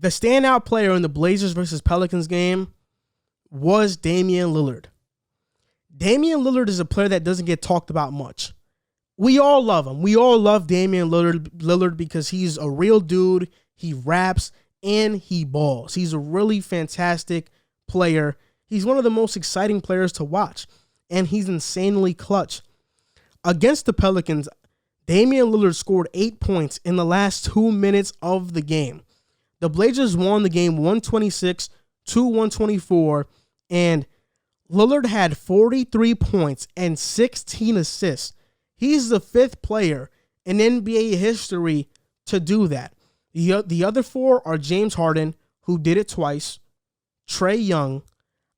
The standout player in the Blazers versus Pelicans game was Damian Lillard. Damian Lillard is a player that doesn't get talked about much. We all love him. We all love Damian Lillard because he's a real dude. He raps and he balls. He's a really fantastic player. He's one of the most exciting players to watch, and he's insanely clutch. Against the Pelicans, Damian Lillard scored 8 points in the last 2 minutes of the game. The Blazers won the game 126-124, and Lillard had 43 points and 16 assists. He's the 5th player in NBA history to do that. The other 4 are James Harden, who did it twice, Trae Young,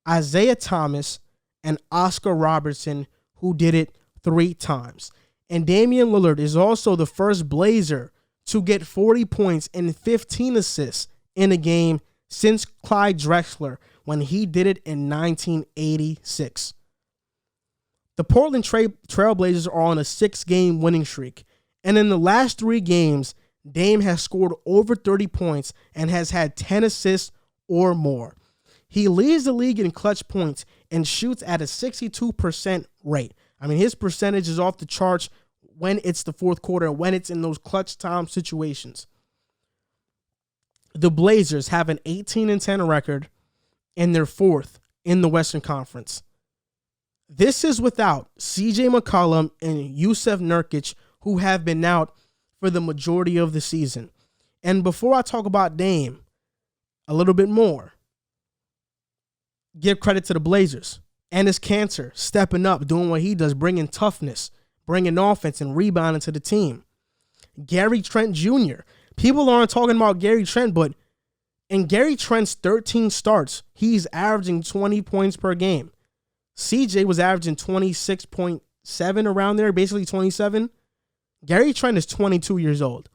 Isaiah Thomas, and Oscar Robertson, who did it 3 times. And Damian Lillard is also the first Blazer to get 40 points and 15 assists in a game since Clyde Drexler when he did it in 1986. The Portland Trailblazers are on a 6-game winning streak, and in the last 3 games, Dame has scored over 30 points and has had 10 assists or more. He leads the league in clutch points and shoots at a 62% rate. I mean, his percentage is off the charts when it's the fourth quarter and when it's in those clutch time situations. The Blazers have an 18-10 record, and they're 4th in the Western Conference. This is without CJ McCollum and Yusuf Nurkic, who have been out for the majority of the season. And before I talk about Dame a little bit more, give credit to the Blazers and his Cancer stepping up, doing what he does, bringing toughness, bringing offense and rebounding to the team. Gary Trent Jr. People aren't talking about Gary Trent, but in Gary Trent's 13 starts, he's averaging 20 points per game. CJ was averaging 26.7 around there, basically 27. Gary Trent is 22 years old.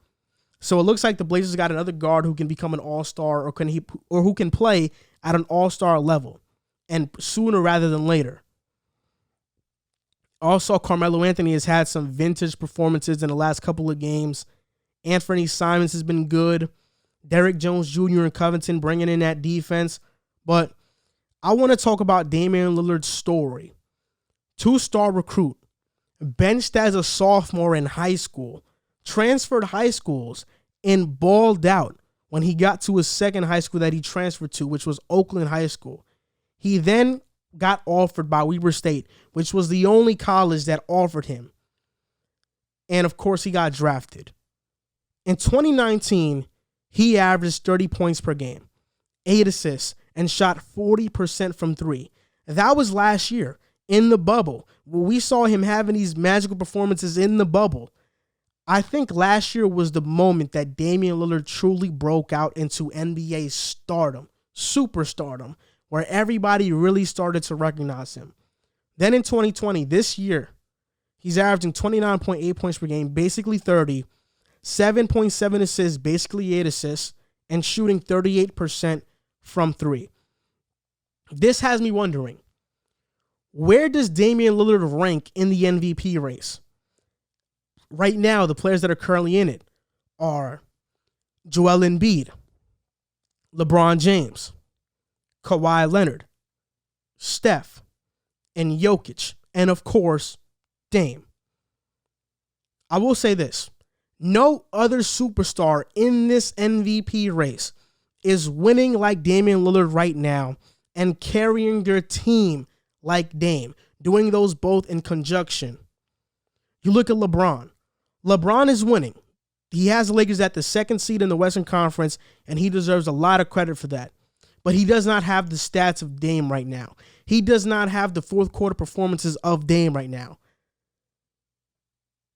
So it looks like the Blazers got another guard who can become an all-star or who can play at an all-star level, and sooner rather than later. Also, Carmelo Anthony has had some vintage performances in the last couple of games. Anthony Simons has been good. Derrick Jones Jr. and Covington bringing in that defense. But I want to talk about Damian Lillard's story. 2-star recruit, benched as a sophomore in high school, transferred high schools, and balled out when he got to his second high school that he transferred to, which was Oakland High School. He then got offered by Weber State, which was the only college that offered him. And of course, he got drafted. In 2019, he averaged 30 points per game, 8 assists, and shot 40% from 3. That was last year in the bubble. We saw him having these magical performances in the bubble. I think last year was the moment that Damian Lillard truly broke out into NBA stardom, superstardom, where everybody really started to recognize him. Then in 2020, this year, he's averaging 29.8 points per game, basically 30, 7.7 assists, basically 8 assists, and shooting 38% from 3. This has me wondering, where does Damian Lillard rank in the MVP race? Right now, the players that are currently in it are Joel Embiid, LeBron James, Kawhi Leonard, Steph, and Jokic, and of course, Dame. I will say this. No other superstar in this MVP race is winning like Damian Lillard right now and carrying their team like Dame, doing those both in conjunction. You look at LeBron. LeBron is winning. He has the Lakers at the 2nd seed in the Western Conference, and he deserves a lot of credit for that. But he does not have the stats of Dame right now. He does not have the fourth quarter performances of Dame right now.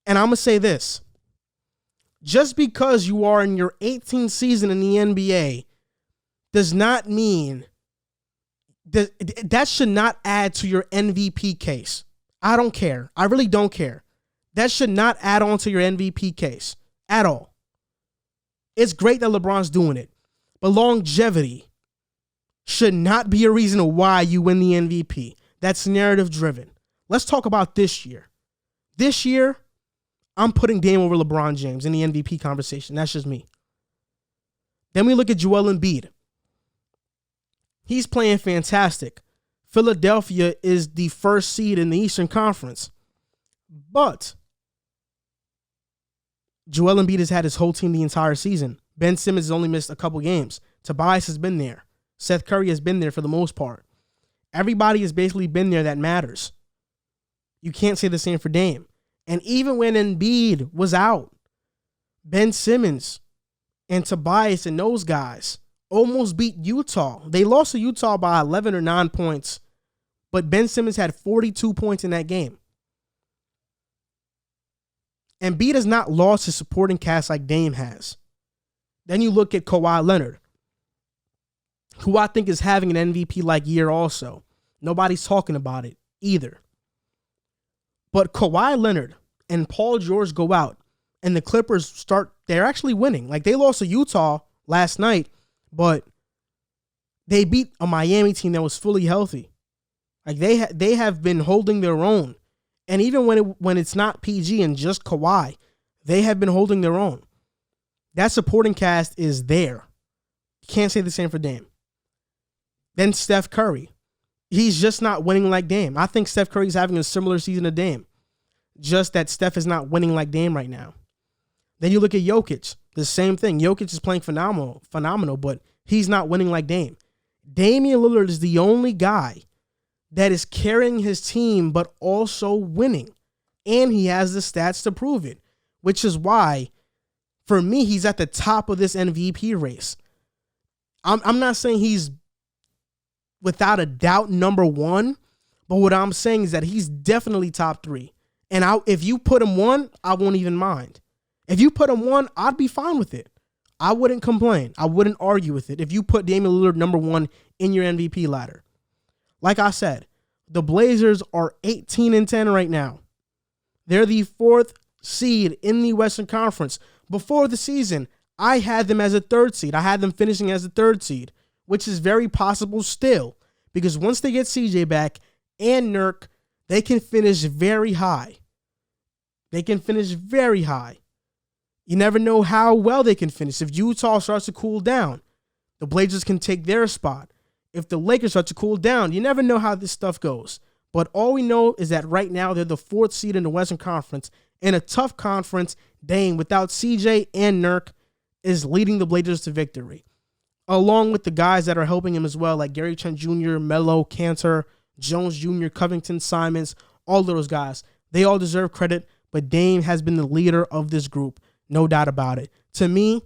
And I'm going to say this. Just because you are in your 18th season in the NBA does not mean that should not add to your MVP case. I don't care. I really don't care. That should not add on to your MVP case at all. It's great that LeBron's doing it, but longevity should not be a reason why you win the MVP. That's narrative driven. Let's talk about this year. This year, I'm putting Dame over LeBron James in the MVP conversation. That's just me. Then we look at Joel Embiid. He's playing fantastic. Philadelphia is the first seed in the Eastern Conference. But Joel Embiid has had his whole team the entire season. Ben Simmons has only missed a couple games. Tobias has been there. Seth Curry has been there for the most part. Everybody has basically been there that matters. You can't say the same for Dame. And even when Embiid was out, Ben Simmons and Tobias and those guys almost beat Utah. They lost to Utah by 11 or 9 points, but Ben Simmons had 42 points in that game. Embiid has not lost his supporting cast like Dame has. Then you look at Kawhi Leonard, who I think is having an MVP-like year also. Nobody's talking about it either. But Kawhi Leonard and Paul George go out, and the Clippers they're actually winning. Like, they lost to Utah last night, but they beat a Miami team that was fully healthy. Like, they have been holding their own. And even when it's not PG and just Kawhi, they have been holding their own. That supporting cast is there. You can't say the same for Dame. Then Steph Curry. He's just not winning like Dame. I think Steph Curry's having a similar season to Dame. Just that Steph is not winning like Dame right now. Then you look at Jokic. The same thing. Jokic is playing phenomenal, but he's not winning like Dame. Damian Lillard is the only guy that is carrying his team but also winning. And he has the stats to prove it, which is why, for me, he's at the top of this MVP race. I'm not saying he's without a doubt number one, but what I'm saying is that he's definitely top three. And if you put him one, I won't even mind. If you put him one, I'd be fine with it. I wouldn't complain. I wouldn't argue with it if you put Damian Lillard number one in your MVP ladder. Like I said, the Blazers are 18-10 right now. They're the 4th seed in the Western Conference. Before the season, I had them as a 3rd seed. I had them finishing as a 3rd seed, which is very possible still, because once they get CJ back and Nurk, they can finish very high. They can finish very high. You never know how well they can finish. If Utah starts to cool down, the Blazers can take their spot. If the Lakers start to cool down, you never know how this stuff goes. But all we know is that right now they're the 4th seed in the Western Conference. In a tough conference, Dame, without CJ and Nurk, is leading the Blazers to victory. Along with the guys that are helping him as well, like Gary Trent Jr., Melo, Cantor, Jones Jr., Covington, Simons, all of those guys. They all deserve credit, but Dame has been the leader of this group. No doubt about it. To me,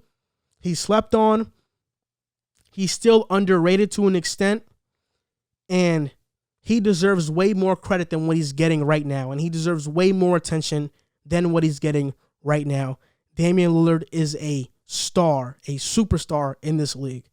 he's slept on. He's still underrated to an extent. And he deserves way more credit than what he's getting right now. And he deserves way more attention than what he's getting right now. Damian Lillard is a star, a superstar in this league.